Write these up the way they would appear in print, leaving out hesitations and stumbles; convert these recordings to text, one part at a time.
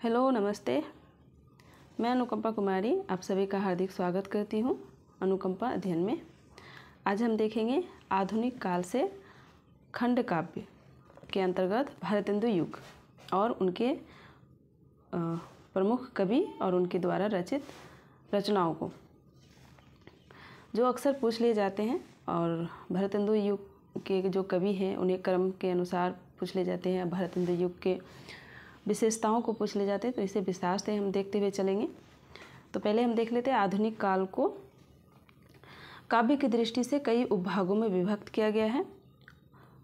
Hello, नमस्ते। मैं अनुकंपा कुमारी आप सभी का हार्दिक स्वागत करती हूँ अनुकंपा अध्ययन में। आज हम देखेंगे आधुनिक काल से खंड काव्य के अंतर्गत भारतेंदु युग और उनके प्रमुख कवि और उनके द्वारा रचित रचनाओं को, जो अक्सर पूछ लिए जाते हैं। और भारतेंदु युग के जो कवि हैं उन्हें क्रम के अनुसार पूछ लिए जाते हैं। भारतेंदु युग के विशेषताओं को पूछ ले जाते हैं, तो इसे विस्तार से हम देखते हुए चलेंगे। तो पहले हम देख लेते हैं आधुनिक काल को काव्य की दृष्टि से कई उपभागों में विभक्त किया गया है।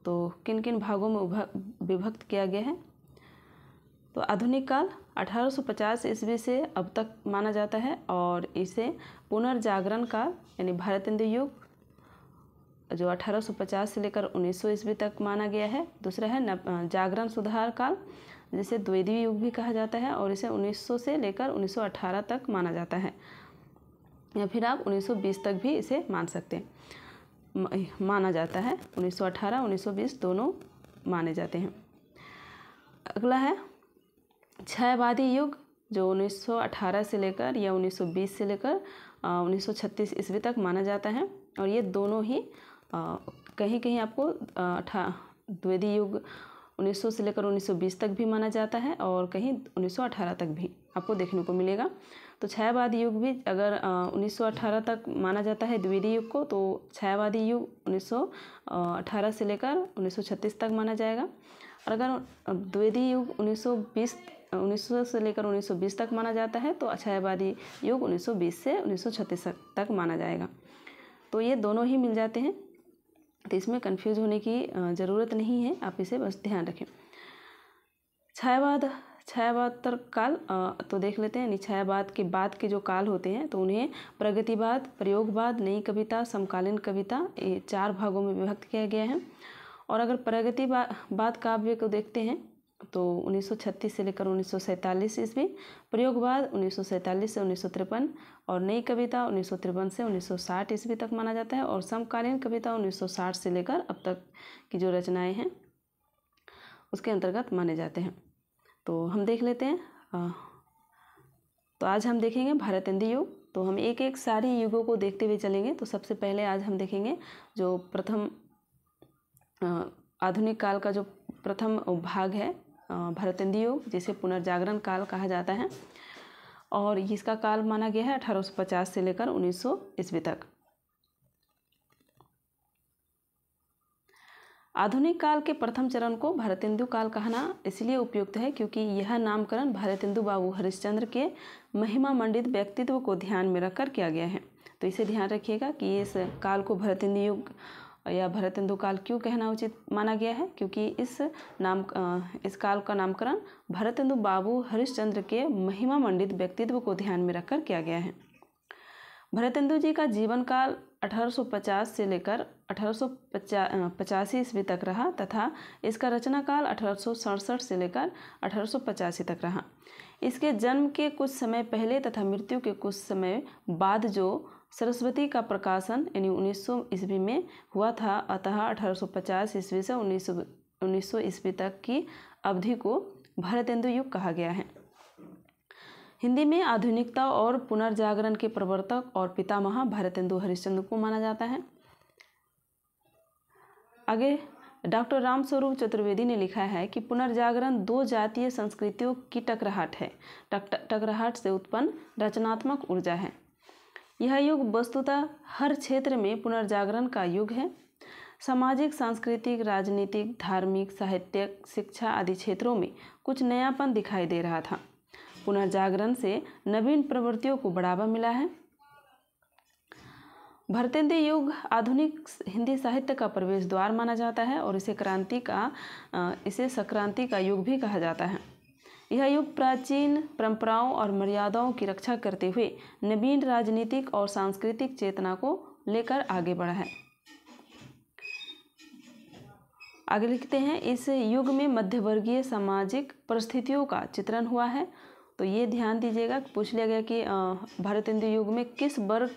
तो किन किन भागों में विभक्त किया गया है? तो आधुनिक काल 1850 ईस्वी से अब तक माना जाता है और इसे पुनर्जागरण काल यानी भारतेंदु युग जो 1850 से लेकर 1900 ईस्वी तक माना गया है। दूसरा है जागरण सुधार काल, जिसे द्विवेदी युग भी कहा जाता है और इसे 1900 से लेकर 1918 तक माना जाता है, या फिर आप 1920 तक भी इसे माना जाता है। 1918 1920 दोनों माने जाते हैं। अगला है छायावादी युग, जो 1918 से लेकर या 1920 से लेकर 1936 ईस्वी तक माना जाता है। और ये दोनों ही कहीं कहीं आपको द्विवेदी युग 1900 से लेकर 1920 तक भी माना जाता है और कहीं 1918 तक भी आपको देखने को मिलेगा। तो छायावादी युग भी अगर 1918 तक माना जाता है द्विवेदी युग को, तो छायावादी युग 1918 से लेकर 1936 तक माना जाएगा। और अगर द्विवेदी युग 1900 से लेकर 1920 तक माना जाता है, तो छायावादी युग 1920 से 1936 तक माना जाएगा। तो ये दोनों ही मिल जाते हैं, तो इसमें कंफ्यूज होने की ज़रूरत नहीं है, आप इसे बस ध्यान रखें। छायावाद काल तो देख लेते हैं। छायावाद के बाद के जो काल होते हैं तो उन्हें प्रगतिवाद, प्रयोगवाद, नई कविता, समकालीन कविता, ये 4 भागों में विभक्त किया गया है। और अगर प्रगतिवाद काव्य को देखते हैं तो 1936 से लेकर 1947 ईस्वी, प्रयोगवाद 1947 से 1953 और नई कविता 1953 से 1960 ईस्वी तक माना जाता है। और समकालीन कविता 1960 से लेकर अब तक की जो रचनाएं हैं उसके अंतर्गत माने जाते हैं। तो हम देख लेते हैं। तो आज हम देखेंगे भारतेंदु युग। तो हम एक एक सारी युगों को देखते हुए चलेंगे। तो सबसे पहले आज हम देखेंगे जो प्रथम आधुनिक काल का जो प्रथम भाग है भारतेंदु युग, जिसे पुनर्जागरण काल कहा जाता है और इसका काल माना गया है 1850 से लेकर 1900 ईस्वी तक। आधुनिक काल के प्रथम चरण को भारतेंदु काल कहना इसलिए उपयुक्त है क्योंकि यह नामकरण भारतेंदु बाबू हरिश्चंद्र के महिमा मंडित व्यक्तित्व को ध्यान में रखकर किया गया है। तो इसे ध्यान रखिएगा कि इस काल को भारतेंदु युग या भारतेंदु काल क्यों कहना उचित माना गया है, क्योंकि इस काल का नामकरण भारतेंदु बाबू हरिश्चंद्र के महिमा मंडित व्यक्तित्व को ध्यान में रखकर किया गया है। भारतेंदु जी का जीवन काल 1850 से लेकर 1885 ईस्वी तक रहा तथा इसका रचना काल 1867 से लेकर 1885 तक रहा। इसके जन्म के कुछ समय पहले तथा मृत्यु के कुछ समय बाद जो सरस्वती का प्रकाशन यानी 1900 ईस्वी में हुआ था, अतः 1850 ईस्वी से 1900 ईस्वी तक की अवधि को भारतेंदु युग कहा गया है। हिंदी में आधुनिकता और पुनर्जागरण के प्रवर्तक और पितामह भारतेंदु हरिश्चंद्र को माना जाता है। आगे डॉक्टर रामस्वरूप चतुर्वेदी ने लिखा है कि पुनर्जागरण 2 जातीय संस्कृतियों की टकराहट है। टकराहट से उत्पन्न रचनात्मक ऊर्जा है। यह युग वस्तुतः हर क्षेत्र में पुनर्जागरण का युग है। सामाजिक, सांस्कृतिक, राजनीतिक, धार्मिक, साहित्यिक, शिक्षा आदि क्षेत्रों में कुछ नयापन दिखाई दे रहा था। पुनर्जागरण से नवीन प्रवृत्तियों को बढ़ावा मिला है। भारतेंदु युग आधुनिक हिंदी साहित्य का प्रवेश द्वार माना जाता है और इसे संक्रांति का युग भी कहा जाता है। यह युग प्राचीन परंपराओं और मर्यादाओं की रक्षा करते हुए नवीन राजनीतिक और सांस्कृतिक चेतना को लेकर आगे बढ़ा है। आगे लिखते हैं, इस युग में मध्यवर्गीय सामाजिक परिस्थितियों का चित्रण हुआ है। तो ये ध्यान दीजिएगा, पूछ लिया गया कि भारतेंदु युग में किस वर्ग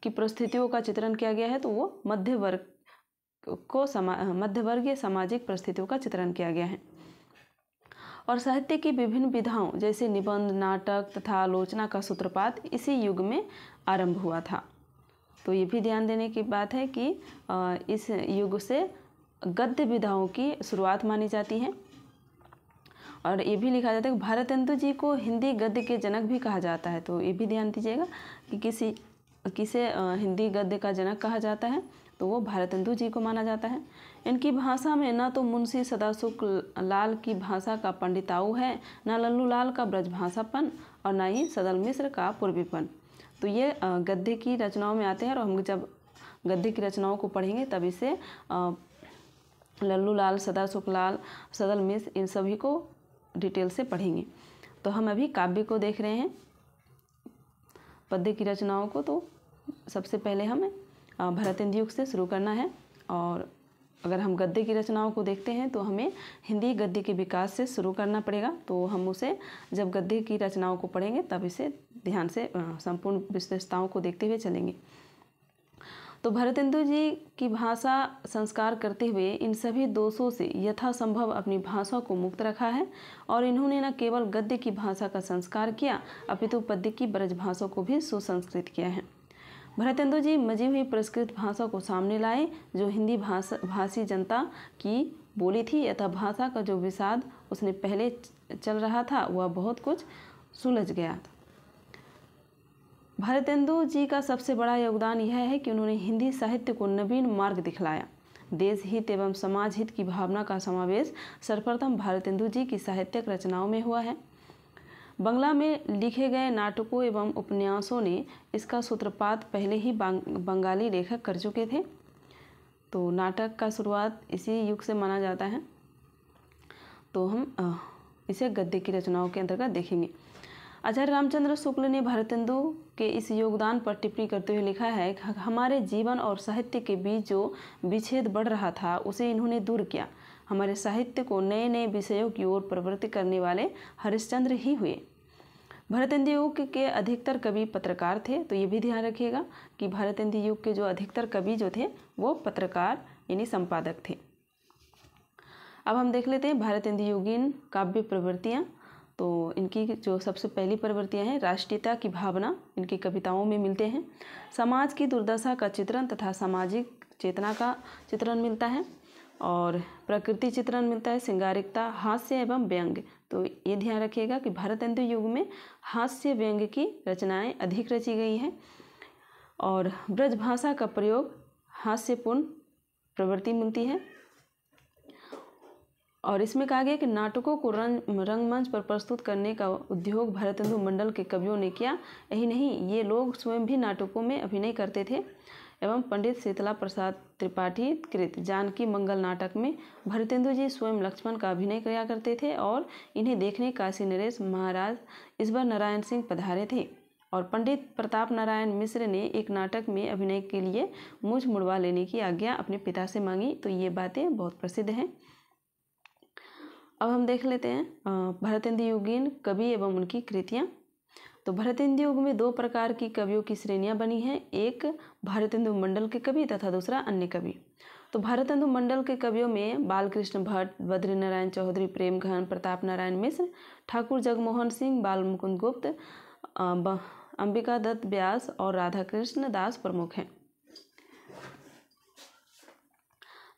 की परिस्थितियों का चित्रण किया गया है, तो वो मध्यवर्गीय सामाजिक परिस्थितियों का चित्रण किया गया है। और साहित्य की विभिन्न विधाओं जैसे निबंध, नाटक तथा आलोचना का सूत्रपात इसी युग में आरंभ हुआ था। तो ये भी ध्यान देने की बात है कि इस युग से गद्य विधाओं की शुरुआत मानी जाती है। और ये भी लिखा जाता है कि भारतेंदु जी को हिंदी गद्य के जनक भी कहा जाता है। तो ये भी ध्यान दीजिएगा कि किसे हिंदी गद्य का जनक कहा जाता है, तो वो भारतेंदु जी को माना जाता है। इनकी भाषा में न तो मुंशी सदासुख लाल की भाषा का पंडिताऊ है, न लल्लू लाल का ब्रजभाषापन और न ही सदल मिश्र का पूर्वीपन। तो ये गद्य की रचनाओं में आते हैं, और हम जब गद्य की रचनाओं को पढ़ेंगे तब इसे लल्लू लाल, सदासुख लाल, सदल मिश्र इन सभी को डिटेल से पढ़ेंगे। तो हम अभी काव्य को देख रहे हैं, पद्य की रचनाओं को। तो सबसे पहले हमें भारतेंदु युग से शुरू करना है, और अगर हम गद्य की रचनाओं को देखते हैं तो हमें हिंदी गद्य के विकास से शुरू करना पड़ेगा। तो हम उसे जब गद्य की रचनाओं को पढ़ेंगे तब इसे ध्यान से संपूर्ण विशेषताओं को देखते हुए चलेंगे। तो भारतेंदु जी की भाषा संस्कार करते हुए इन सभी दोषों से यथासंभव अपनी भाषा को मुक्त रखा है, और इन्होंने न केवल गद्य की भाषा का संस्कार किया अपितु पद्य की ब्रज भाषा को भी सुसंस्कृत किया है। भारतेंदु जी मजी हुई परिष्कृत भाषा को सामने लाए, जो हिंदी भाषी जनता की बोली थी। यथा भाषा का जो विषाद उसने पहले चल रहा था वह बहुत कुछ सुलझ गया था। भारतेंदु जी का सबसे बड़ा योगदान यह है कि उन्होंने हिंदी साहित्य को नवीन मार्ग दिखलाया। देश हित एवं समाज हित की भावना का समावेश सर्वप्रथम भारतेंदु जी की साहित्यिक रचनाओं में हुआ है। बंगला में लिखे गए नाटकों एवं उपन्यासों ने इसका सूत्रपात पहले ही बंगाली लेखक कर चुके थे। तो नाटक का शुरुआत इसी युग से माना जाता है। तो हम इसे गद्य की रचनाओं के अंतर्गत देखेंगे। आचार्य रामचंद्र शुक्ल ने भारतेंदु के इस योगदान पर टिप्पणी करते हुए लिखा है कि हमारे जीवन और साहित्य के बीच जो विच्छेद बढ़ रहा था उसे इन्होंने दूर किया। हमारे साहित्य को नए नए विषयों की ओर प्रवृत्त करने वाले हरिश्चंद्र ही हुए। भारतेंदु युग के अधिकतर कवि पत्रकार थे। तो ये भी ध्यान रखिएगा कि भारतेंदु युग के जो अधिकतर कवि जो थे वो पत्रकार यानी संपादक थे। अब हम देख लेते हैं भारतेंदु युगीन काव्य प्रवृत्तियाँ। तो इनकी जो सबसे पहली प्रवृत्तियाँ हैं, राष्ट्रीयता की भावना इनकी कविताओं में मिलते हैं। समाज की दुर्दशा का चित्रण तथा सामाजिक चेतना का चित्रण मिलता है, और प्रकृति चित्रण मिलता है, श्रृंगारिकता, हास्य एवं व्यंग्य। तो ये ध्यान रखिएगा कि भारतेंदु युग में हास्य व्यंग्य की रचनाएं अधिक रची गई हैं, और ब्रज भाषा का प्रयोग हास्यपूर्ण प्रवृत्ति मिलती है। और इसमें कहा गया कि नाटकों को रंगमंच पर प्रस्तुत करने का उद्योग भारतेंदु मंडल के कवियों ने किया। यही नहीं, ये लोग स्वयं भी नाटकों में अभिनय करते थे। एवं पंडित शीतला प्रसाद त्रिपाठी कृत जानकी मंगल नाटक में भारतेंदु जी स्वयं लक्ष्मण का अभिनय किया करते थे, और इन्हें देखने काशी नरेश महाराज ईश्वर नारायण सिंह पधारे थे। और पंडित प्रताप नारायण मिश्र ने एक नाटक में अभिनय के लिए मूंछ मुड़वा लेने की आज्ञा अपने पिता से मांगी। तो ये बातें बहुत प्रसिद्ध हैं। अब हम देख लेते हैं भारतेंदु युगीन कवि एवं उनकी कृतियाँ। तो भारतेंदु युग में दो प्रकार की कवियों की श्रेणियाँ बनी हैं, एक भारतेंदु मंडल के कवि तथा दूसरा अन्य कवि। तो भारतेंदु मंडल के कवियों में बालकृष्ण भट्ट, बद्री नारायण चौधरी, प्रेमघन, प्रताप नारायण मिश्र, ठाकुर जगमोहन सिंह, बाल मुकुंद गुप्त, अंबिका दत्त व्यास और राधा कृष्ण दास प्रमुख हैं।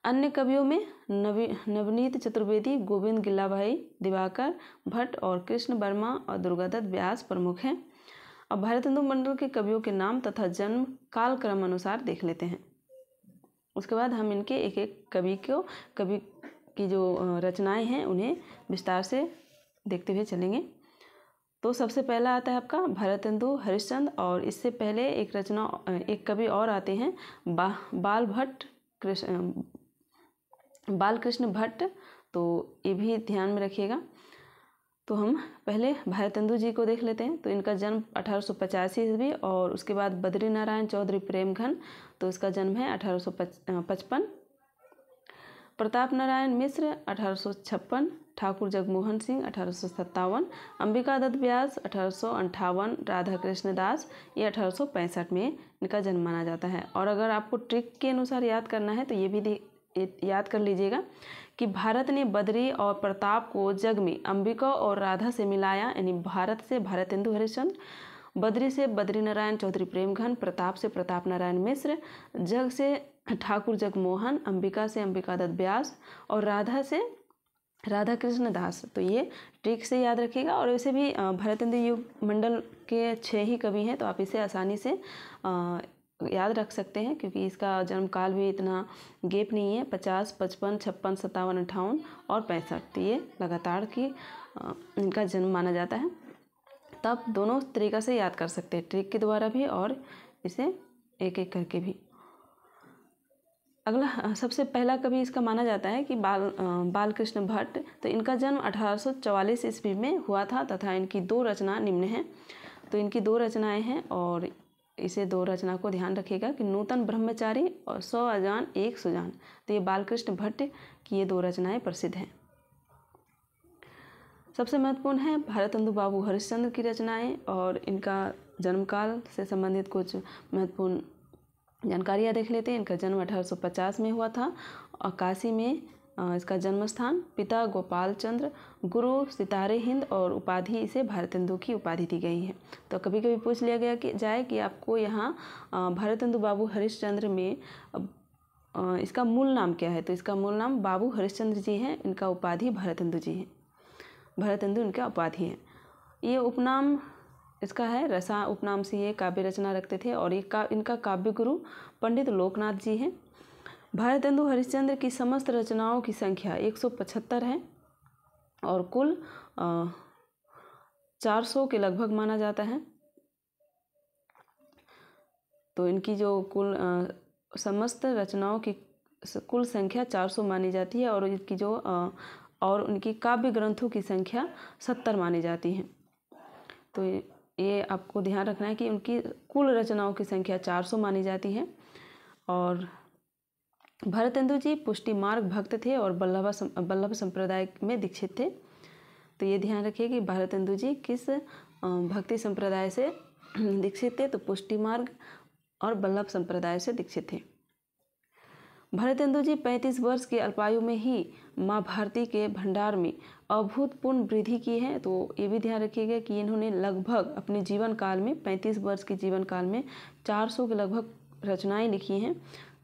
अन्य कवियों में नवनीत चतुर्वेदी, गोविंद गिल्लाभाई, दिवाकर भट्ट और कृष्ण वर्मा और दुर्गादत्त व्यास प्रमुख हैं। अब भारतेंदु मंडल के कवियों के नाम तथा जन्म काल क्रम अनुसार देख लेते हैं। उसके बाद हम इनके एक एक कवि की जो रचनाएं हैं उन्हें विस्तार से देखते हुए चलेंगे। तो सबसे पहला आता है आपका भारतेंदु हरिश्चंद्र, और इससे पहले एक कवि और आते हैं बालकृष्ण भट्ट। तो ये भी ध्यान में रखिएगा। तो हम पहले भारतेंदु जी को देख लेते हैं। तो इनका जन्म 1885 ईस्वी, और उसके बाद बद्री नारायण चौधरी प्रेमघन, तो इसका जन्म है 1855। प्रताप नारायण मिश्र 1856, ठाकुर जगमोहन सिंह 1857, अंबिका दत्त व्यास 1858, राधा कृष्ण दास ये 1865 में इनका जन्म माना जाता है। और अगर आपको ट्रिक के अनुसार याद करना है तो ये भी याद कर लीजिएगा कि भारत ने बद्री और प्रताप को जग में अंबिका और राधा से मिलाया, यानी भारत से भारतेंदु हरिश्चंद्र, बद्री से बद्री नारायण चौधरी प्रेमघन, प्रताप से प्रताप नारायण मिश्र, जग से ठाकुर जगमोहन, अंबिका से अंबिका दत्त व्यास और राधा से राधा कृष्ण दास। तो ये ट्रिक से याद रखिएगा। और वैसे भी भारतेंदु युग मंडल के 6 ही कवि हैं, तो आप इसे आसानी से याद रख सकते हैं, क्योंकि इसका जन्म काल भी इतना गैप नहीं है। 50, 55, 56, 57, 58 और 65, तो ये लगातार की इनका जन्म माना जाता है। तब दोनों तरीक़ा से याद कर सकते हैं, ट्रिक के द्वारा भी और इसे एक एक करके भी। अगला सबसे पहला कवि इसका माना जाता है कि बालकृष्ण भट्ट। तो इनका जन्म 1844 ईस्वी में हुआ था तथा इनकी 2 रचना निम्न हैं। तो इनकी 2 रचनाएं हैं और इसे 2 रचना को ध्यान रखिएगा कि नूतन ब्रह्मचारी और 100 अजान एक सुजान। तो ये बालकृष्ण भट्ट की ये 2 रचनाएं प्रसिद्ध हैं। सबसे महत्वपूर्ण है भारतेंदु बाबू हरिश्चंद्र की रचनाएं और इनका जन्मकाल से संबंधित कुछ महत्वपूर्ण जानकारियाँ देख लेते हैं। इनका जन्म 1850 में हुआ था और काशी में इसका जन्म स्थान। पिता गोपाल चंद्र, गुरु सितारे हिंद और उपाधि इसे भारतेंदु की उपाधि दी गई है। तो कभी कभी पूछ लिया गया कि जाए कि आपको यहाँ भारतेंदु बाबू हरिश्चंद्र में इसका मूल नाम क्या है। तो इसका मूल नाम बाबू हरिश्चंद्र जी हैं, इनका उपाधि भारतेंदु जी हैं। भारतेंदु इनका उपाधि है। ये उपनाम इसका है रसा उपनाम से ये काव्य रचना रखते थे और इनका काव्य गुरु पंडित लोकनाथ जी हैं। भारतेंदु हरिश्चंद्र की समस्त रचनाओं की संख्या 175 है और कुल 400 के लगभग माना जाता है। तो इनकी जो कुल समस्त रचनाओं की कुल संख्या 400 मानी जाती है और इनकी जो और उनकी काव्य ग्रंथों की संख्या 70 मानी जाती है। तो ये आपको ध्यान रखना है कि उनकी कुल रचनाओं की संख्या 400 मानी जाती है। और भारतेंदु जी पुष्टि मार्ग भक्त थे और वल्लभ संप्रदाय में दीक्षित थे। तो ये ध्यान रखिए कि भारतेंदु जी किस भक्ति संप्रदाय से दीक्षित थे। तो पुष्टि मार्ग और वल्लभ संप्रदाय से दीक्षित थे। भारतेंदु जी 35 वर्ष की अल्पायु में ही माँ भारती के भंडार में अभूतपूर्व वृद्धि की है। तो ये भी ध्यान रखिएगा कि इन्होंने लगभग अपने जीवन काल में 35 वर्ष के जीवन काल में 400 के लगभग रचनाएं लिखी हैं।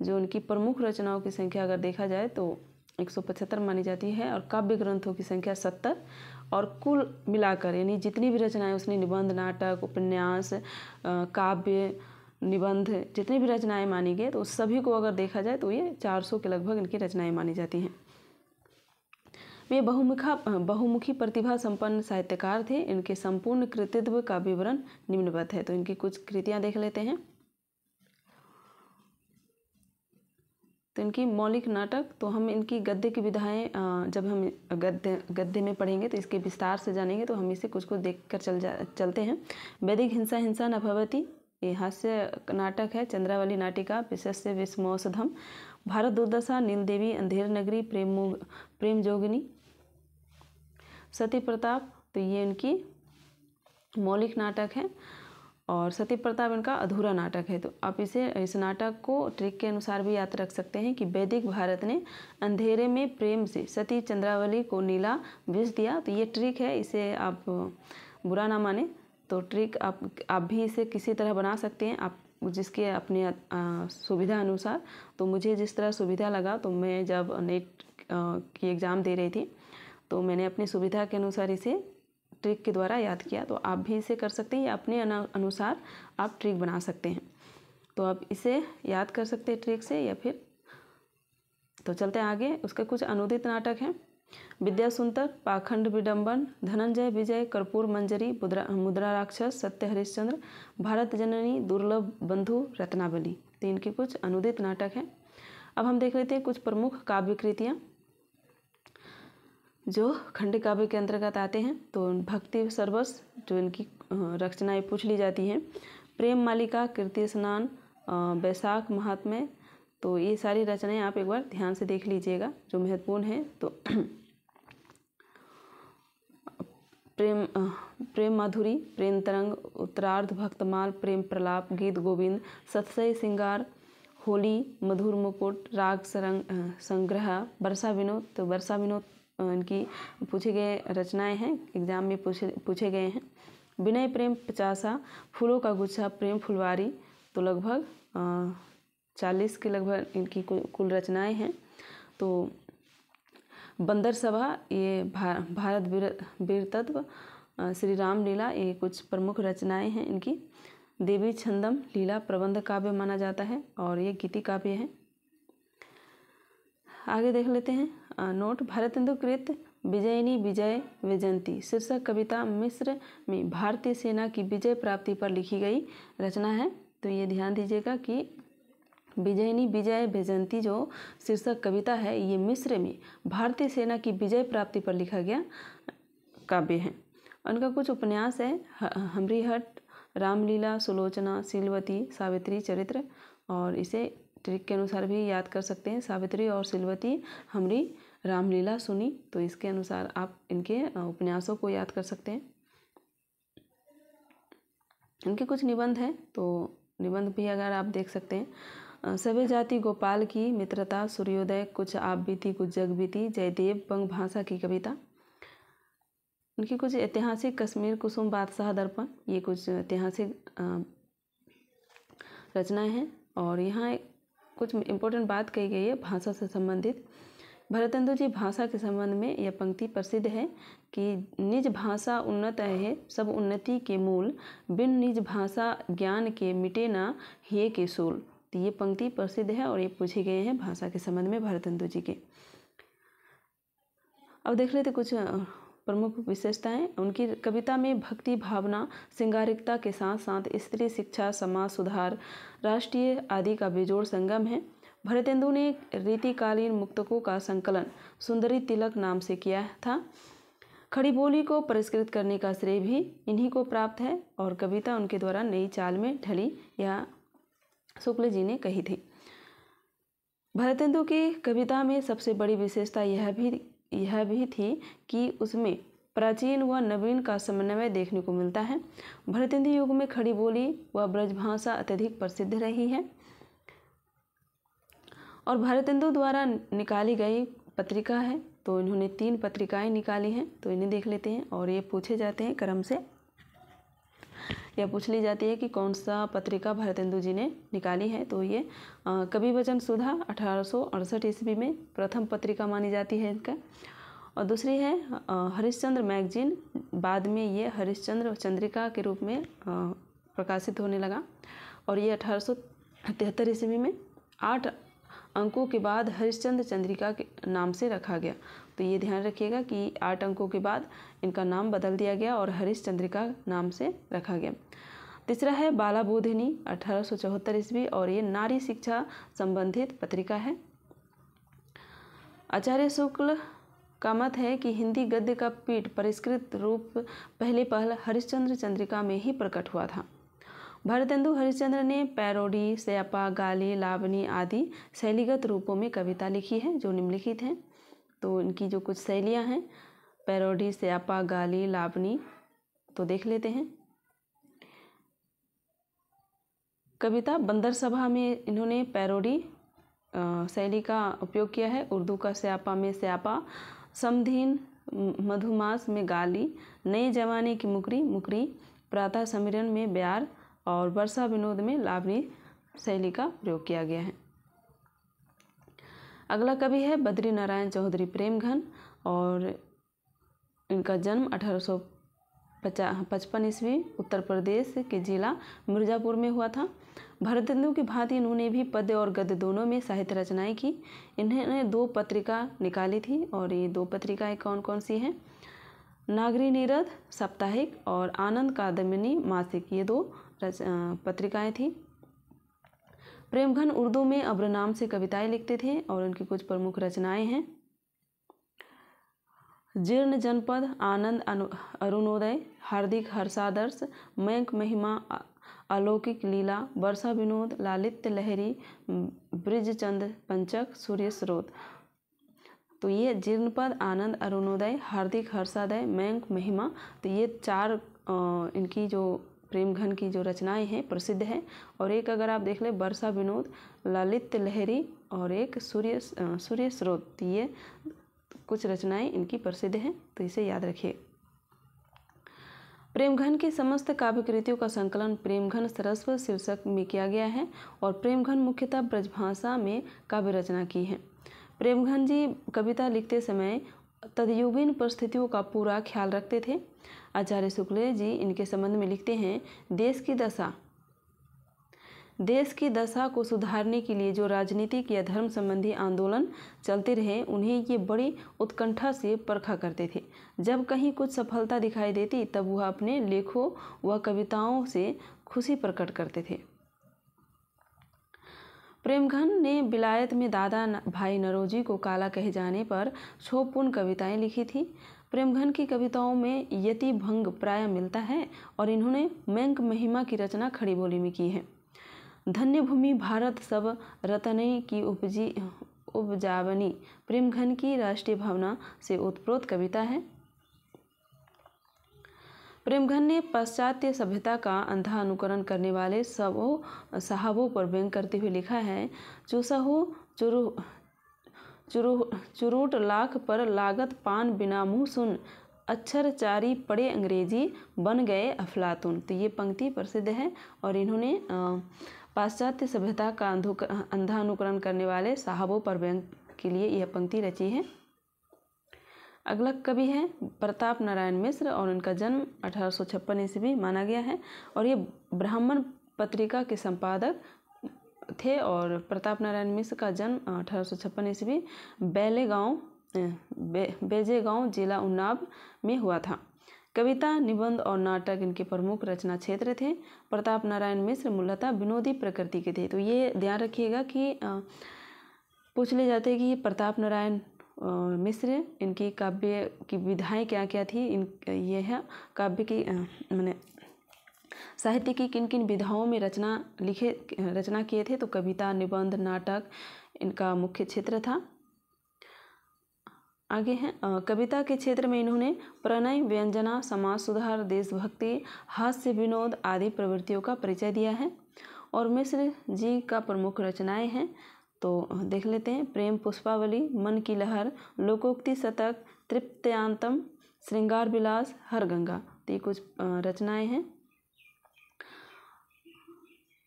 जो उनकी प्रमुख रचनाओं की संख्या अगर देखा जाए तो 175 मानी जाती है और काव्य ग्रंथों की संख्या 70 और कुल मिलाकर यानी जितनी भी रचनाएं उसने निबंध, नाटक, उपन्यास, काव्य, निबंध, जितनी भी रचनाएं मानी गई तो सभी को अगर देखा जाए तो ये 400 के लगभग इनकी रचनाएं मानी जाती हैं। वे बहुमुखी प्रतिभा संपन्न साहित्यकार थे। इनके संपूर्ण कृतित्व का विवरण निम्नवत है। तो इनकी कुछ कृतियां देख लेते हैं। तो इनकी मौलिक नाटक, तो हम इनकी गद्य की विधाएं जब हम गद्य में पढ़ेंगे तो इसके विस्तार से जानेंगे। तो हम इसे कुछ देख कर चलते हैं। वैदिक हिंसा हिंसा न भवति, ये हास्य नाटक है। चंद्रावली नाटिका, विशस्य विस्मौषधम, भारत दुर्दशा, नील देवी, अंधेर नगरी, प्रेम जोगिनी, सती प्रताप, तो ये इनकी मौलिक नाटक है और सती प्रताप इनका अधूरा नाटक है। तो आप इस नाटक को ट्रिक के अनुसार भी याद रख सकते हैं कि वैदिक भारत ने अंधेरे में प्रेम से सती चंद्रावली को नीला विष दिया। तो ये ट्रिक है, इसे आप बुरा ना माने। तो ट्रिक आप भी इसे किसी तरह बना सकते हैं, आप जिसके अपने सुविधा अनुसार। तो मुझे जिस तरह सुविधा लगा, तो मैं जब नेट की एग्ज़ाम दे रही थी तो मैंने अपनी सुविधा के अनुसार इसे ट्रिक के द्वारा याद किया। तो आप भी इसे कर सकते हैं या अपने अनुसार आप ट्रिक बना सकते हैं। तो आप इसे याद कर सकते हैं ट्रिक से या फिर। तो चलते हैं आगे। उसके कुछ अनुदित नाटक हैं। विद्यासुंदर, पाखंड विडंबन, धनंजय विजय, कर्पूर मंजरी, मुद्रा राक्षस, सत्य हरिश्चंद्र, भारत जननी, दुर्लभ बंधु, रत्नावली। तो इनके कुछ अनुदित नाटक हैं। अब हम देख लेते हैं कुछ प्रमुख काव्य कृतियाँ जो खंड काव्य के अंतर्गत आते हैं। तो भक्ति सरबस, जो इनकी रचनाएं पूछ ली जाती हैं। प्रेम मालिका, कीर्ति स्नान, बैसाख महात्म्य। तो ये सारी रचनाएं आप एक बार ध्यान से देख लीजिएगा जो महत्वपूर्ण है। तो प्रेम माधुरी, प्रेम तरंग, उत्तरार्ध भक्तमाल, प्रेम प्रलाप, गीत गोविंद, सत्सई सिंगार, होली, मधुर मुकुट, राग संग्रह, वर्षा विनोद। तो वर्षा विनोद इनकी पूछे गए रचनाएं हैं, एग्जाम में पूछे गए हैं। विनय प्रेम 50, फूलों का गुच्छा, प्रेम फुलवारी। तो लगभग 40 के लगभग इनकी कुल रचनाएं हैं। तो बंदर सभा, ये भारत वीरतत्व, श्री राम लीला, ये कुछ प्रमुख रचनाएं हैं इनकी। देवी छंदम लीला प्रबंध काव्य माना जाता है और ये गीति काव्य है। आगे देख लेते हैं नोट। भारतेंदु कृत विजयिनी विजय वैजयंती शीर्षक कविता मिस्र में भारतीय सेना की विजय प्राप्ति पर लिखी गई रचना है। तो ये ध्यान दीजिएगा कि विजयिनी विजय वैजयंती जो शीर्षक कविता है, ये मिस्र में भारतीय सेना की विजय प्राप्ति पर लिखा गया काव्य है। उनका कुछ उपन्यास है, हमरीहट, रामलीला, सुलोचना, सीलवती, सावित्री चरित्र। और इसे ट्रिक के अनुसार भी याद कर सकते हैं, सावित्री और सीलवती, हमरी, रामलीला सुनी। तो इसके अनुसार आप इनके उपन्यासों को याद कर सकते हैं। इनके कुछ निबंध हैं, तो निबंध भी अगर आप देख सकते हैं। सभी जाति गोपाल की मित्रता, सूर्योदय, कुछ आप बीती कुछ जग बीती, जयदेव, बंग भाषा की कविता। इनकी कुछ ऐतिहासिक कश्मीर कुसुम, बादशाह दर्पण, ये कुछ ऐतिहासिक रचनाएं हैं। और यहाँ कुछ इम्पोर्टेंट बात कही गई है भाषा से संबंधित। भारतेंदु जी भाषा के संबंध में यह पंक्ति प्रसिद्ध है कि निज भाषा उन्नत है सब उन्नति के मूल, बिन निज भाषा ज्ञान के मिटे ना हिये के सूल। तो ये पंक्ति प्रसिद्ध है और ये पूछे गए हैं भाषा के संबंध में भारतेंदु जी के। अब देख लेते कुछ प्रमुख विशेषताएं। उनकी कविता में भक्ति भावना, श्रृंगारिकता के साथ साथ स्त्री शिक्षा, समाज सुधार, राष्ट्रीय आदि का बेजोड़ संगम है। भारतेंदु ने रीतिकालीन मुक्तकों का संकलन सुंदरी तिलक नाम से किया था। खड़ी बोली को परिष्कृत करने का श्रेय भी इन्हीं को प्राप्त है और कविता उनके द्वारा नई चाल में ढली, यह शुक्ल जी ने कही थी। भारतेंदु की कविता में सबसे बड़ी विशेषता यह भी थी कि उसमें प्राचीन व नवीन का समन्वय देखने को मिलता है। भारतेंदु युग में खड़ी बोली व ब्रजभाषा अत्यधिक प्रसिद्ध रही है और भारतेंदु द्वारा निकाली गई पत्रिका है। तो इन्होंने 3 पत्रिकाएं निकाली हैं, तो इन्हें देख लेते हैं और ये पूछे जाते हैं क्रम से। यह पूछ ली जाती है कि कौन सा पत्रिका भारतेंदु जी ने निकाली है। तो ये कवि वचन सुधा 1868 ईस्वी में प्रथम पत्रिका मानी जाती है इनका। और दूसरी है हरिश्चंद्र मैगजीन, बाद में ये हरिश्चंद्र चंद्रिका के रूप में प्रकाशित होने लगा और ये 1873 ईस्वी में 8 अंकों के बाद हरिश्चंद्र चंद्रिका के नाम से रखा गया। तो ये ध्यान रखिएगा कि 8 अंकों के बाद इनका नाम बदल दिया गया और हरिश्चंद्रिका नाम से रखा गया। तीसरा है बाला बोधिनी 1874 ईस्वी और ये नारी शिक्षा संबंधित पत्रिका है। आचार्य शुक्ल का मत है कि हिंदी गद्य का पीठ परिष्कृत रूप पहल हरिश्चंद्र चंद्रिका में ही प्रकट हुआ था। भारतेंदु हरिश्चंद्र ने पैरोडी, स्यापा, गाली, लावनी आदि शैलीगत रूपों में कविता लिखी है जो निम्नलिखित हैं। तो इनकी जो कुछ शैलियाँ हैं पैरोडी, स्यापा, गाली, लावनी, तो देख लेते हैं। कविता बंदर सभा में इन्होंने पैरोडी शैली का उपयोग किया है। उर्दू का स्यापा में स्यापा, समधीन मधुमास में गाली, नए जमाने की मुकरी, प्रातः समीरण में ब्यार और वर्षा विनोद में लावनी शैली का प्रयोग किया गया है। अगला कवि है बद्री नारायण चौधरी प्रेमघन और इनका जन्म 1855 ईस्वी उत्तर प्रदेश के जिला मिर्ज़ापुर में हुआ था। भारतेंदु की भांति इन्होंने भी पद्य और गद्य दोनों में साहित्य रचनाएं की। इन्होंने 2 पत्रिका निकाली थी और ये 2 पत्रिकाएं कौन कौन सी हैं? नागरी नीरद साप्ताहिक और आनंद कादम्बिनी मासिक, ये 2 पत्रिकाएं थी। प्रेमघन उर्दू में अब्र नाम से कविताएं लिखते थे और उनकी कुछ प्रमुख रचनाएं हैं जीर्ण जनपद, आनंद अरुणोदय, हार्दिक हर्षादर्श, मयंक महिमा, अलौकिक लीला, वर्षा विनोद, लालित्य लहरी, ब्रिजचंद पंचक, सूर्य स्रोत। तो ये जीर्णपद, आनंद अरुणोदय, हार्दिक हर्षादय, मयंक महिमा, तो ये 4 इनकी जो प्रेमघन की जो रचनाएं हैं प्रसिद्ध हैं। और एक अगर आप देख लें वर्षा विनोद, ललित लहरी और एक सूर्य स्रोत, ये कुछ रचनाएं इनकी प्रसिद्ध हैं, तो इसे याद रखिए। प्रेमघन की समस्त काव्य कृतियों का संकलन प्रेमघन सरस्वत शीर्षक में किया गया है और प्रेमघन मुख्यतः ब्रजभाषा में काव्य रचना की है। प्रेमघन जी कविता लिखते समय तदयुगीन परिस्थितियों का पूरा ख्याल रखते थे। आचार्य शुक्ल जी इनके संबंध में लिखते हैं, देश की दशा को सुधारने के लिए जो राजनीतिक या धर्म संबंधी आंदोलन चलते रहे उन्हें ये बड़ी उत्कंठा से परखा करते थे। जब कहीं कुछ सफलता दिखाई देती तब वह अपने लेखों व कविताओं से खुशी प्रकट करते थे। प्रेमघन ने विलायत में दादा भाई नरोजी को काला कहे जाने पर क्षोभपूर्ण कविताएं लिखी थी। प्रेमघन की कविताओं में यति भंग प्राय मिलता है और इन्होंने मैंक महिमा की रचना खड़ी बोली में की है। धन्य भूमि भारत सब रतनई की उपजावनी प्रेमघन की राष्ट्रीय भावना से उत्प्रोत कविता है। प्रेमघन ने पाश्चात्य सभ्यता का अंधा अनुकरण करने वाले साहबों पर व्यंग करते हुए लिखा है, चूसहो चुरूट लाख पर लागत पान बिना मुँह सुन, अक्षर चारी पढ़े अंग्रेजी बन गए अफलातून। तो ये पंक्ति प्रसिद्ध है और इन्होंने पाश्चात्य सभ्यता का अंधा अनुकरण करने वाले साहबों पर व्यंग के लिए यह पंक्ति रची है। अगला कवि है प्रताप नारायण मिश्र और उनका जन्म 1856 ईस्वी माना गया है और ये ब्राह्मण पत्रिका के संपादक थे। और प्रताप नारायण मिश्र का जन्म 1856 ईस्वी बेजेगांव जिला उन्नाव में हुआ था। कविता, निबंध और नाटक इनके प्रमुख रचना क्षेत्र थे। प्रताप नारायण मिश्र मूलतः विनोदी प्रकृति के थे। तो ये ध्यान रखिएगा कि पूछ ले जाते हैं कि प्रताप नारायण मिश्र इनकी काव्य की विधाएं क्या क्या थी। ये है काव्य की मैंने साहित्य की किन किन विधाओं में रचना किए थे। तो कविता, निबंध, नाटक इनका मुख्य क्षेत्र था। आगे हैं कविता के क्षेत्र में इन्होंने प्रणय, व्यंजना, समाज सुधार, देशभक्ति, हास्य, विनोद आदि प्रवृत्तियों का परिचय दिया है। और मिश्र जी का प्रमुख रचनाएं हैं तो देख लेते हैं, प्रेम पुष्पावली, मन की लहर, लोकोक्ति शतक, तृप्त्यांतम, श्रृंगार विलास, हर गंगा। तो ये कुछ रचनाएं हैं।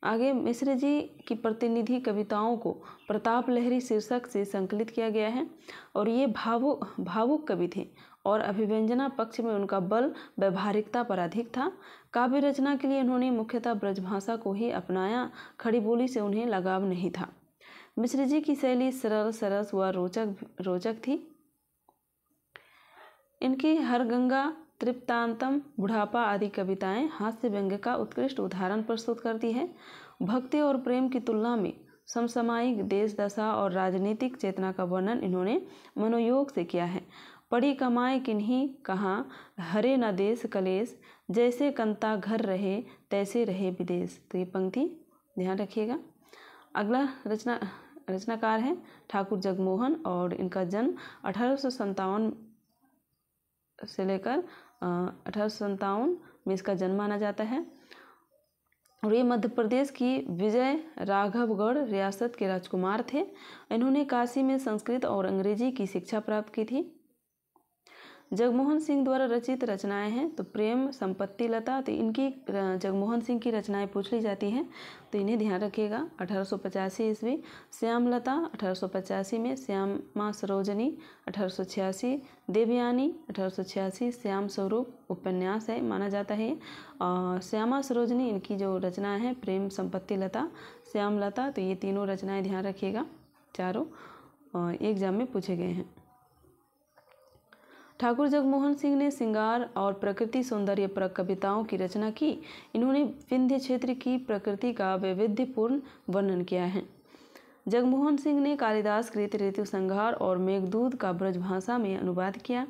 आगे मिश्र जी की प्रतिनिधि कविताओं को प्रताप लहरी शीर्षक से संकलित किया गया है और ये भावुक कवि थे और अभिव्यंजना पक्ष में उनका बल व्यवहारिकता पर अधिक था। काव्य रचना के लिए उन्होंने मुख्यतः ब्रजभाषा को ही अपनाया, खड़ी बोली से उन्हें लगाव नहीं था। मिश्र जी की शैली सरल, सरस व रोचक थी। इनकी हर गंगा, तृप्तांतम, बुढ़ापा आदि कविताएं हास्य व्यंग्य का उत्कृष्ट उदाहरण प्रस्तुत करती है। भक्ति और प्रेम की तुलना में समसामयिक देश दशा और राजनीतिक चेतना का वर्णन इन्होंने मनोयोग से किया है। पड़ी कमाए किन्हीं कहाँ, हरे न देश कलेश, जैसे कंता घर रहे तैसे रहे विदेश। तो ये पंक्ति ध्यान रखिएगा। अगला रचनाकार है ठाकुर जगमोहन और इनका जन्म 1857 से लेकर 1857 में इसका जन्म माना जाता है और ये मध्य प्रदेश की विजय राघवगढ़ रियासत के राजकुमार थे। इन्होंने काशी में संस्कृत और अंग्रेजी की शिक्षा प्राप्त की थी। जगमोहन सिंह द्वारा रचित रचनाएं हैं तो प्रेम, संपत्ति लता। तो इनकी जगमोहन सिंह की रचनाएं पूछ ली जाती हैं तो इन्हें ध्यान रखिएगा। 1885 ईस्वी श्यामलता, 1885 में श्यामा सरोजनी, 1886 देवयानी, 1886 श्याम स्वरूप उपन्यास है माना जाता है। श्यामा सरोजनी इनकी जो रचना है प्रेम, संपत्ति लता, श्यामलता। तो ये तीनों रचनाएं ध्यान रखिएगा, चारों एग्जाम में पूछे गए हैं। ठाकुर जगमोहन सिंह ने श्रृंगार और प्रकृति सौंदर्य पर कविताओं की रचना की। इन्होंने विंध्य क्षेत्र की प्रकृति का वैविध्यपूर्ण वर्णन किया है। जगमोहन सिंह ने कालिदास कृत ऋतु संहार और मेघदूत का ब्रजभाषा में अनुवाद किया।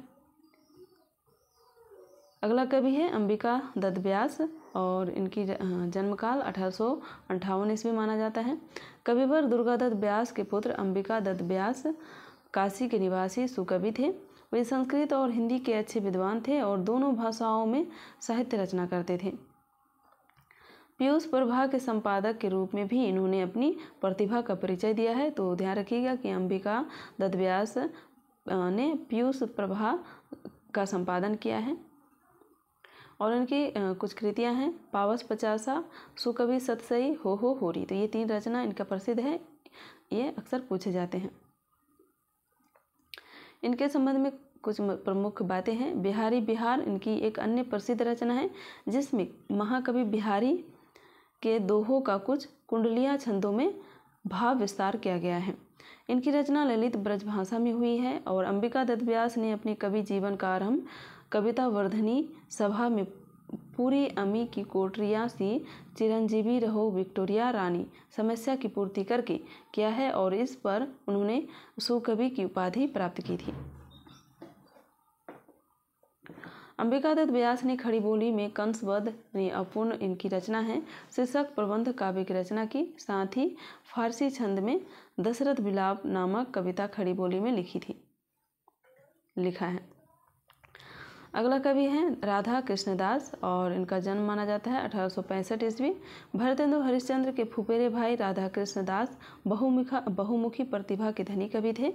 अगला कवि है अंबिका दत्त व्यास और इनकी जन्मकाल 1858 ईस्वी माना जाता है। कविवर दुर्गादत्त व्यास के पुत्र अंबिका दत्त व्यास काशी के निवासी सुकवि थे। वे संस्कृत और हिंदी के अच्छे विद्वान थे और दोनों भाषाओं में साहित्य रचना करते थे। पीयूष प्रभा के संपादक के रूप में भी इन्होंने अपनी प्रतिभा का परिचय दिया है। तो ध्यान रखिएगा कि अंबिका दत्त व्यास ने पीयूष प्रभा का संपादन किया है। और इनकी कुछ कृतियां हैं पावस पचासा, सुकवि सतसई, हो होरी। तो ये 3 रचना इनका प्रसिद्ध है, ये अक्सर पूछे जाते हैं। इनके संबंध में कुछ प्रमुख बातें हैं। बिहारी बिहार इनकी एक अन्य प्रसिद्ध रचना है, जिसमें महाकवि बिहारी के दोहों का कुछ कुंडलिया छंदों में भाव विस्तार किया गया है। इनकी रचना ललित ब्रजभाषा में हुई है। और अंबिका दत्त व्यास ने अपने कवि जीवन का आरंभ कविता वर्धनी सभा में पूरी अमी की कोठरियाँ सी चिरंजीवी रहो विक्टोरिया रानी समस्या की पूर्ति करके किया है, और इस पर उन्होंने सुकवि की उपाधि प्राप्त की थी। अंबिका दत्त व्यास ने खड़ी बोली में कंसवध ने अपूर्ण इनकी रचना है शीर्षक प्रबंध काव्य की रचना की। साथ ही फारसी छंद में दशरथ विलाप नामक कविता खड़ी बोली में लिखा है। अगला कवि हैं राधा कृष्णदास, और इनका जन्म माना जाता है 1865 ईस्वी। भरतेंदु हरिश्चंद्र के फुफेरे भाई राधा कृष्णदास बहुमुखी प्रतिभा के धनी कवि थे,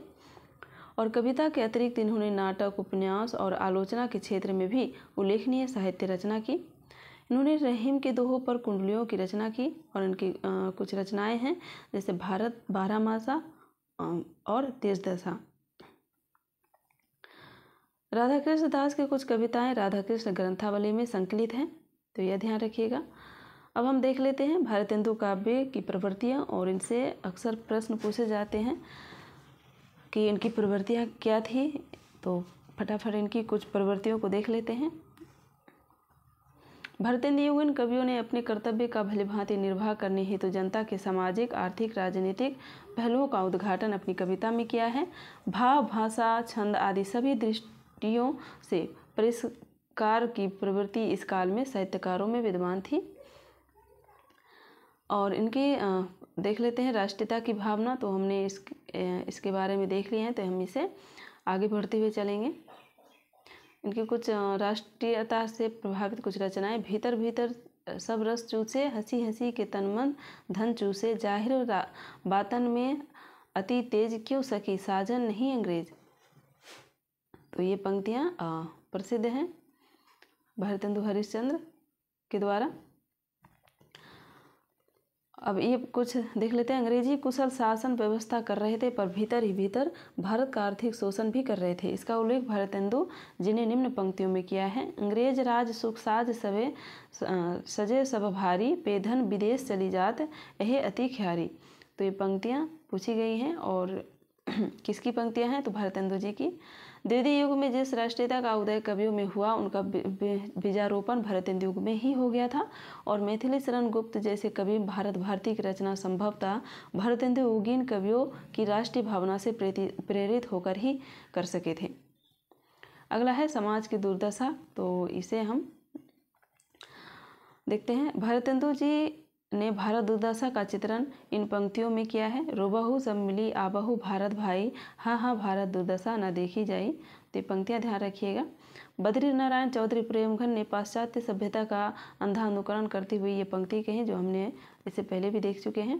और कविता के अतिरिक्त इन्होंने नाटक, उपन्यास और आलोचना के क्षेत्र में भी उल्लेखनीय साहित्य रचना की। इन्होंने रहीम के दोहों पर कुंडलियों की रचना की, और इनकी कुछ रचनाएं हैं जैसे भारत, बारहमासा और तेज दशा। राधा कृष्ण दास के कुछ कविताएं राधा कृष्ण ग्रंथावली में संकलित हैं, तो यह ध्यान रखिएगा। अब हम देख लेते हैं भारतेंदु काव्य की प्रवृत्तियां, और इनसे अक्सर प्रश्न पूछे जाते हैं कि इनकी प्रवृत्तियां क्या थी। तो फटाफट इनकी कुछ प्रवृत्तियों को देख लेते हैं। भारतेंदु युगीन कवियों ने अपने कर्तव्य का भलीभांति निर्वाह करने हेतु जनता के सामाजिक, आर्थिक, राजनीतिक पहलुओं का उद्घाटन अपनी कविता में किया है। भाव, भाषा, छंद आदि सभी दृष्टियों से परिष्कार की प्रवृत्ति इस काल में साहित्यकारों में विद्यमान थी। और इनकी देख लेते हैं राष्ट्रीयता की भावना। तो हमने इसके बारे में देख लिए हैं, तो हम इसे आगे बढ़ते हुए चलेंगे। इनकी कुछ राष्ट्रीयता से प्रभावित कुछ रचनाएं। भीतर भीतर सब रस चूसे, हंसी हंसी के तन मन धन चूसे, जाहिर बातन में अति तेज क्यों सकी, साजन नहीं अंग्रेज। तो ये पंक्तियां प्रसिद्ध हैं भारतेंदु हरिश्चंद्र के द्वारा। अब ये कुछ देख लेते हैं। अंग्रेजी कुशल शासन व्यवस्था कर रहे थे, पर भीतर ही भीतर भारत का आर्थिक शोषण भी कर रहे थे। इसका उल्लेख भारतेंदु जी ने निम्न पंक्तियों में किया है। अंग्रेज राज सुख साज सवे सजे सब भारी, पेधन विदेश चली जात यह अति ख्यारी। तो ये पंक्तियाँ पूछी गई हैं, और किसकी पंक्तियाँ हैं? तो भारतेंदु जी की। द्वितीय युग में जिस राष्ट्रीयता का उदय कवियों में हुआ, उनका बीजारोपण भारतेंदु युग में ही हो गया था, और मैथिली शरण गुप्त जैसे कवि भारत भारती की रचना संभवतः भारतेंदु युगीन कवियों की राष्ट्रीय भावना से प्रेरित होकर ही कर सके थे। अगला है समाज की दुर्दशा। तो इसे हम देखते हैं। भारतेंदु जी ने भारत दुर्दशा का चित्रण इन पंक्तियों में किया है। रोबहु सब मिली आबहु भारत भाई, हाँ हाँ भारत दुर्दशा न देखी जाई। तो ये पंक्तियाँ ध्यान रखिएगा। बद्री नारायण चौधरी प्रेमघन ने पाश्चात्य सभ्यता का अंधा अनुकरण करते हुए ये पंक्ति कही, जो हमने इससे पहले भी देख चुके हैं।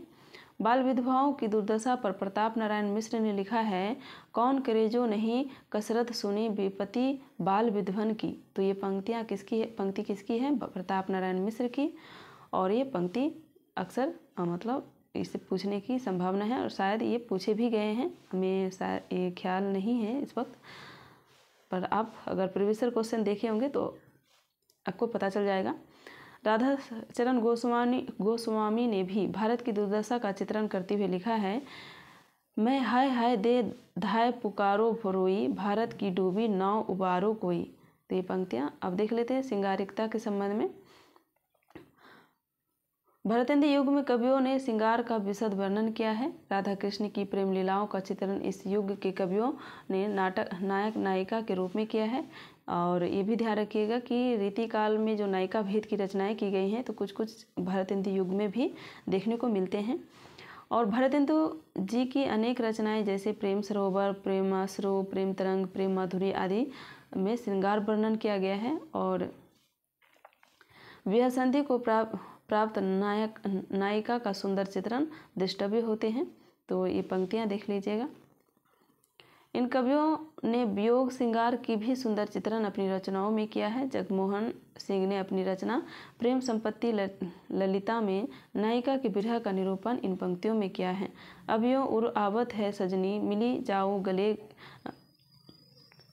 बाल विधवाओं की दुर्दशा पर प्रताप नारायण मिश्र ने लिखा है, कौन करे जो नहीं कसरत सुनी विपत्ति बाल विधवन की। तो ये पंक्तियाँ किसकी है? पंक्ति किसकी है? प्रताप नारायण मिश्र की। और ये पंक्ति अक्सर मतलब इसे पूछने की संभावना है, और शायद ये पूछे भी गए हैं, हमें शायद ये ख्याल नहीं है इस वक्त, पर आप अगर प्रीवियस क्वेश्चन देखे होंगे तो आपको पता चल जाएगा। राधा चरण गोस्वामी ने भी भारत की दुर्दशा का चित्रण करते हुए लिखा है, मैं हाय हाय दे धाय पुकारो भरोई, भारत की डूबी नाव उबारो कोई। तो ये पंक्तियाँ अब देख लेते हैं श्रृंगारिकता के संबंध में। भारतेंदु युग में कवियों ने श्रृंगार का विशद वर्णन किया है। राधा कृष्ण की प्रेम लीलाओं का चित्रण इस युग के कवियों ने नायक नायिका के रूप में किया है। और ये भी ध्यान रखिएगा कि रीति काल में जो नायिका भेद की रचनाएं की गई हैं, तो कुछ कुछ भारतेंदु युग में भी देखने को मिलते हैं। और भारतेंदु जी की अनेक रचनाएं जैसे प्रेम सरोवर, प्रेमाश्रु, प्रेम तरंग, प्रेम माधुरी आदि में श्रृंगार वर्णन किया गया है। और विवाह संधि को प्राप्त नायिका का सुंदर चित्रण द्रष्टव्य होते हैं। तो ये पंक्तियाँ देख लीजिएगा। इन कवियों ने वियोग श्रृंगार की भी सुंदर चित्रण अपनी रचनाओं में किया है। जगमोहन सिंह ने अपनी रचना प्रेम संपत्ति ललिता में नायिका के विरह का निरूपण इन पंक्तियों में किया है। अब यो उर आवत है सजनी, मिली जाओ गले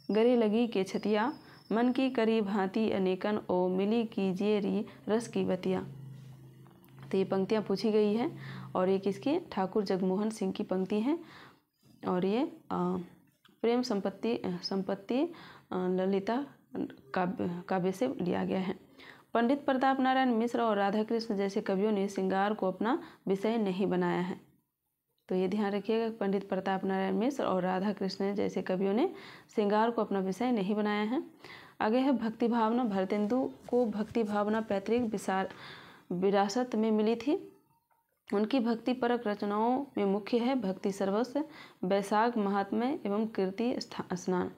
गले लगी के छतिया, मन की करी भांति अनेकन ओ, मिली कीजिए री रस की बतिया। तो ये पंक्तियाँ पूछी गई है और ये किसकी? ठाकुर जगमोहन सिंह की पंक्ति हैं और ये प्रेम संपत्ति ललिता काव्य से लिया गया है। पंडित प्रताप नारायण मिश्र और राधाकृष्ण जैसे कवियों ने श्रृंगार को अपना विषय नहीं बनाया है। तो ये ध्यान रखिएगा, पंडित प्रताप नारायण मिश्र और राधाकृष्ण जैसे कवियों ने श्रृंगार को अपना विषय नहीं बनाया है। आगे है भक्ति भावना। भारतेंदु को भक्ति भावना पैतृक विरासत में मिली थी। उनकी भक्ति परक रचनाओं में मुख्य है भक्ति सर्वस्व, वैशाख महात्म्य एवं कीर्ति स्नान।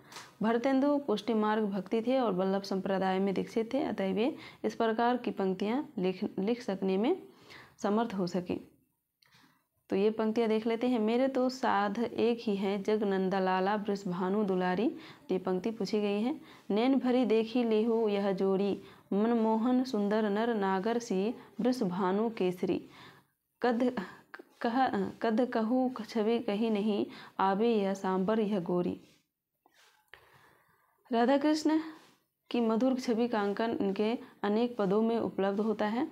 भारतेंदु पुष्टि मार्ग भक्ति थे और वल्लभ संप्रदाय में दीक्षित थे, अतः वे इस प्रकार की पंक्तियाँ लिख सकने में समर्थ हो सके। तो ये पंक्तियाँ देख लेते हैं। मेरे तो साध एक ही है, जग नंदा लाला वृष भानु दुलारी। ये पंक्ति पूछी गई है। नैन भरी देखी लेहु यह जोड़ी, मनमोहन सुंदर नर नागर सी, वृष भानु केसरी। कद कहू छवि कही नहीं, आवे यह सांबर यह गोरी। राधा कृष्ण की मधुर छवि का अंकन इनके अनेक पदों में उपलब्ध होता है।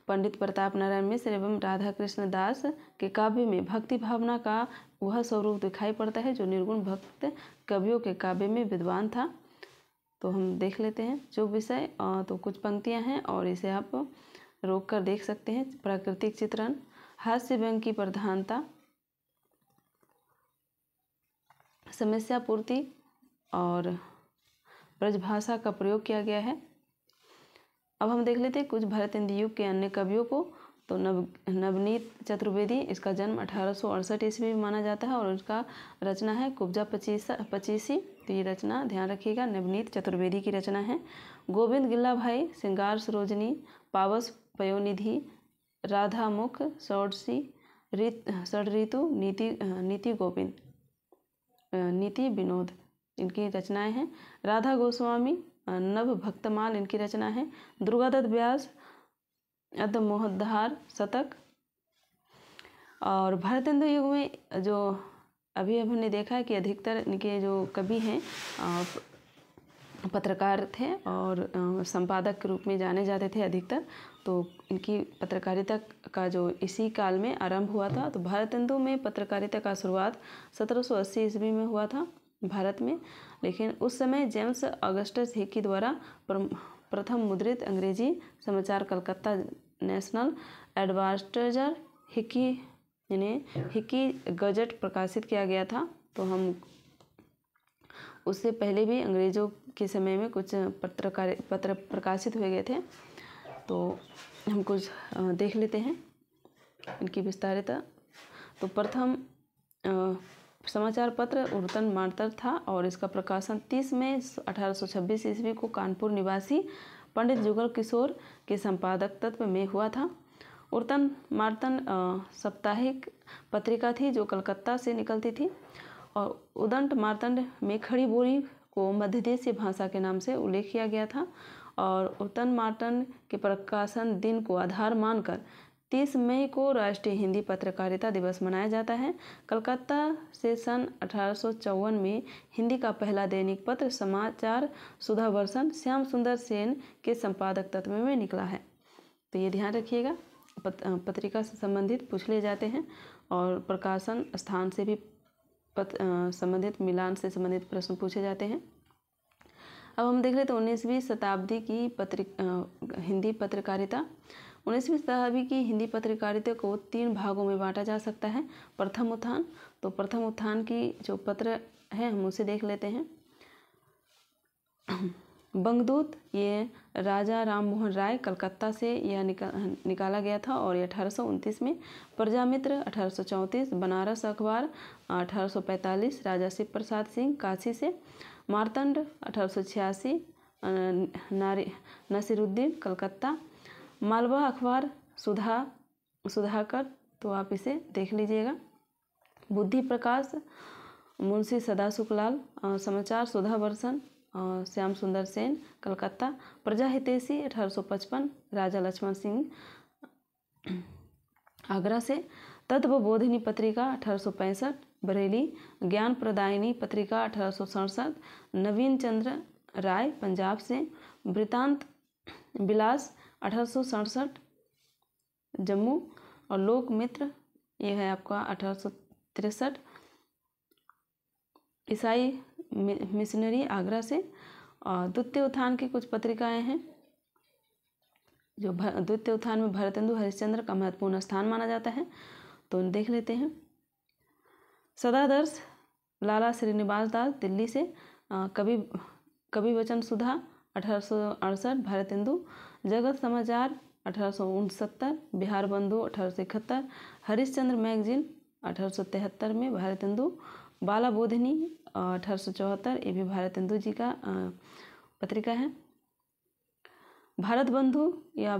पंडित प्रताप नारायण मिश्र एवं राधा कृष्ण दास के काव्य में भक्ति भावना का वह स्वरूप दिखाई पड़ता है जो निर्गुण भक्त कवियों के काव्य में विद्वान था। तो हम देख लेते हैं जो विषय, तो कुछ पंक्तियां हैं और इसे आप रोक कर देख सकते हैं। प्राकृतिक चित्रण, हास्य व्यंग की प्रधानता, समस्या पूर्ति और ब्रजभाषा का प्रयोग किया गया है। अब हम देख लेते हैं कुछ भारतेंदु युग के अन्य कवियों को। तो नवनीत चतुर्वेदी, इसका जन्म 1868 ईस्वी में माना जाता है और उसका रचना है कुब्जा पचीसी। तो ये रचना ध्यान रखिएगा, नवनीत चतुर्वेदी की रचना है। गोविंद गिल्ला भाई, श्रृंगार सरोजनी, पावस पयोनिधि, राधामुख, षोडशी, षडऋतु, नीति गोविंद, नीति विनोद इनकी रचनाएं हैं। राधा गोस्वामी, नव भक्तमाल इनकी रचना है। दुर्गादत्त व्यास, अद मोहद्धार शतक। और भारतेंदु युग में जो अभी हमने देखा है कि अधिकतर इनके जो कवि हैं पत्रकार थे और संपादक के रूप में जाने जाते थे अधिकतर। तो इनकी पत्रकारिता का जो इसी काल में आरंभ हुआ था। तो भारतेंदु में पत्रकारिता का शुरुआत 1780 ईस्वी में हुआ था भारत में, लेकिन उस समय जेम्स ऑगस्टस हिकी द्वारा प्रथम मुद्रित अंग्रेजी समाचार Calcutta national advisor Hicky gazette प्रकाशित किया गया था। तो हम उससे पहले भी अंग्रेज़ों के समय में कुछ पत्र प्रकाशित हुए गए थे। तो हम कुछ देख लेते हैं इनकी विस्तारिता। तो प्रथम समाचार पत्र उर्तन मार्तर था और इसका प्रकाशन 30 मई 1826 ईस्वी को कानपुर निवासी पंडित जुगल किशोर के संपादक तत्व में हुआ था। उर्तन मार्तन साप्ताहिक पत्रिका थी जो कलकत्ता से निकलती थी और उदंत मार्तंड में खड़ी बोली को मध्यदेशीय भाषा के नाम से उल्लेख किया गया था और उर्तन मार्तंड के प्रकाशन दिन को आधार मानकर 30 मई को राष्ट्रीय हिंदी पत्रकारिता दिवस मनाया जाता है। कलकत्ता से सन 1854 में हिंदी का पहला दैनिक पत्र समाचार सुधावर्षन श्याम सुंदर सेन के संपादक तत्व में निकला है। तो ये ध्यान रखिएगा, पत्रिका से संबंधित पूछ ले जाते हैं और प्रकाशन स्थान से भी संबंधित मिलान से संबंधित प्रश्न पूछे जाते हैं। अब हम देख लेते हैं 19वीं शताब्दी की हिंदी पत्रकारिता। 19वीं शताब्दी की हिंदी पत्रकारिता को 3 भागों में बांटा जा सकता है। प्रथम उत्थान, तो प्रथम उत्थान की जो पत्र है हम उसे देख लेते हैं। बंगदूत, ये राजा राम मोहन राय कलकत्ता से यह निकाला गया था और ये 1829 में। प्रजामित्र 1834, बनारस अखबार 1845, राजा शिव प्रसाद सिंह काशी से। मार्तंड 1886, नसीरुद्दीन कलकत्ता मालवा अखबार सुधाकर, तो आप इसे देख लीजिएगा। बुद्धि प्रकाश मुंशी सदाशुकलाल, समाचार सुधा वर्षन श्याम सुंदर सेन कलकत्ता। प्रजा हितैषी 1855 राजा लक्ष्मण सिंह आगरा से। तत्वबोधिनी पत्रिका 1865 बरेली। ज्ञान प्रदायिनी पत्रिका 1867 नवीन चंद्र राय पंजाब से। वृतांत विलास 1867 जम्मू। और लोक मित्र ये है आपका 1863। ईसाई मिशनरी आगरा से। और द्वितीय उत्थान की कुछ पत्रिकाएं हैं जो द्वितीय उत्थान में भारतेंदु हरिश्चंद्र का महत्वपूर्ण स्थान माना जाता है, तो देख लेते हैं। सदादर्श लाला श्रीनिवास दास दिल्ली से। कवि वचन सुधा 1868 भारतेंदु। जगत समाचार 1869 बिहार बंधु 1871। हरिश्चंद्र मैगजीन 1873 में भारतेंदु। बाला बोधिनी 1874 ये भी भारतेंदु जी का पत्रिका है। भारत बंधु या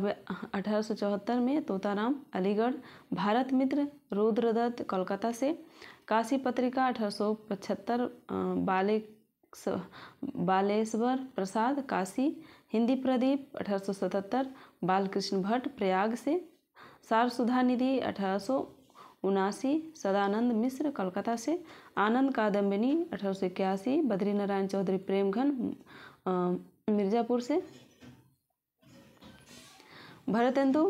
1874 में तोताराम अलीगढ़। भारत मित्र रुद्रदत्त कोलकाता से। काशी पत्रिका 1875 बालेश्वर प्रसाद काशी। हिंदी प्रदीप 1877 बालकृष्ण भट्ट प्रयाग से। सार सुधा निधि 1879 सदानंद मिश्र कोलकाता से। आनंद कादम्बिनी 1881 बद्रीनारायण चौधरी प्रेमघन मिर्ज़ापुर से। भारतेंदु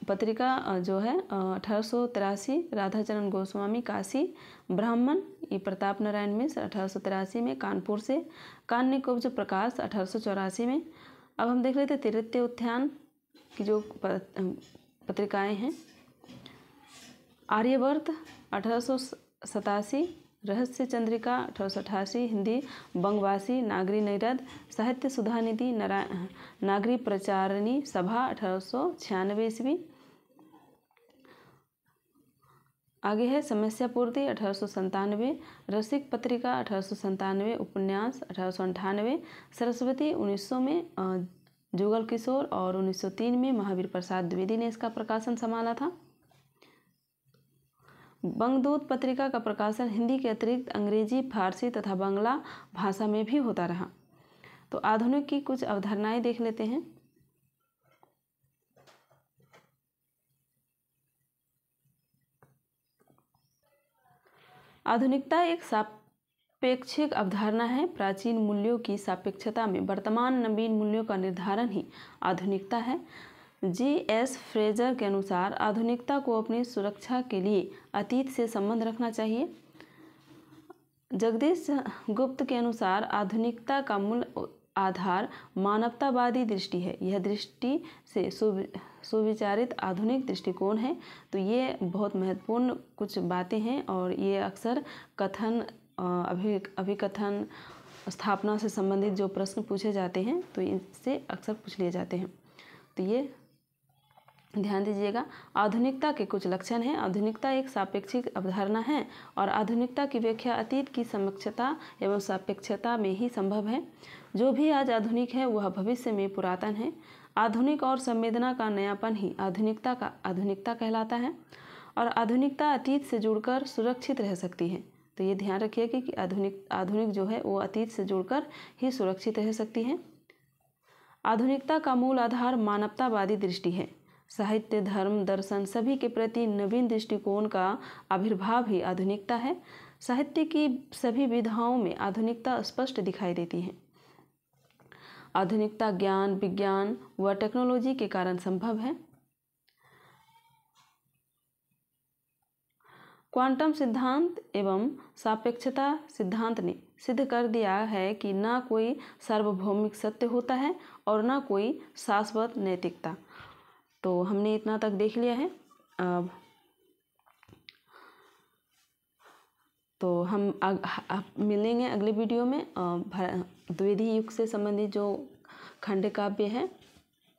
पत्रिका जो है 1883 राधाचरण गोस्वामी काशी। ब्राह्मण ये प्रताप नारायण मिश्र 1883 में कानपुर से। कान्य कुब्ज प्रकाश 1884 में। अब हम देख लेते तृतीय उत्थान की जो पत्रिकाएं हैं। आर्यवर्त 1887 रहस्य चंद्रिका 1888 हिंदी बंगवासी। नागरी नैरद साहित्य सुधानिधि नागरी प्रचारिणी सभा 1896 ईस्वी। आगे है समस्या पूर्ति 1897। रसिक पत्रिका 1897। उपन्यास 1898। सरस्वती 1900 में। जुगल किशोर और 1903 में महावीर प्रसाद द्विवेदी ने इसका प्रकाशन संभाला था। बंगदूत पत्रिका का प्रकाशन हिंदी के अतिरिक्त अंग्रेजी, फारसी तथा बांग्ला भाषा में भी होता रहा। तो आधुनिक की कुछ अवधारणाएं देख लेते हैं। आधुनिकता एक सापेक्षिक अवधारणा है। प्राचीन मूल्यों की सापेक्षता में वर्तमान नवीन मूल्यों का निर्धारण ही आधुनिकता है। जी.एस. फ्रेजर के अनुसार आधुनिकता को अपनी सुरक्षा के लिए अतीत से संबंध रखना चाहिए। जगदीश गुप्त के अनुसार आधुनिकता का मूल आधार मानवतावादी दृष्टि है। यह दृष्टि से सुविचारित आधुनिक दृष्टिकोण है। तो ये बहुत महत्वपूर्ण कुछ बातें हैं और ये अक्सर कथन अभिकथन स्थापना से संबंधित जो प्रश्न पूछे जाते हैं तो इससे अक्सर पूछ लिए जाते हैं। तो ये ध्यान दीजिएगा। आधुनिकता के कुछ लक्षण हैं। आधुनिकता एक सापेक्षिक अवधारणा है और आधुनिकता की व्याख्या अतीत की समक्षता एवं सापेक्षता में ही संभव है। जो भी आज आधुनिक है वह भविष्य में पुरातन है। आधुनिक और संवेदना का नयापन ही आधुनिकता कहलाता है और आधुनिकता अतीत से जुड़कर सुरक्षित रह सकती है। तो ये ध्यान रखिए कि आधुनिक जो है वो अतीत से जुड़कर ही सुरक्षित रह सकती है। आधुनिकता का मूल आधार मानवतावादी दृष्टि है। साहित्य, धर्म, दर्शन सभी के प्रति नवीन दृष्टिकोण का आविर्भाव ही आधुनिकता है। साहित्य की सभी विधाओं में आधुनिकता स्पष्ट दिखाई देती है। आधुनिकता ज्ञान, विज्ञान व टेक्नोलॉजी के कारण संभव है। क्वांटम सिद्धांत एवं सापेक्षता सिद्धांत ने सिद्ध कर दिया है कि ना कोई सार्वभौमिक सत्य होता है और ना कोई शाश्वत नैतिकता। तो हमने इतना तक देख लिया है। तो हम मिलेंगे अगले वीडियो में। द्विवेदी युग से संबंधित जो खंड काव्य है,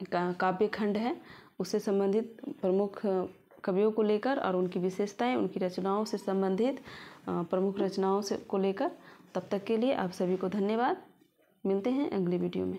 काव्य खंड है, उससे संबंधित प्रमुख कवियों को लेकर और उनकी विशेषताएं, उनकी रचनाओं से संबंधित प्रमुख रचनाओं से को लेकर। तब तक के लिए आप सभी को धन्यवाद। मिलते हैं अगले वीडियो में।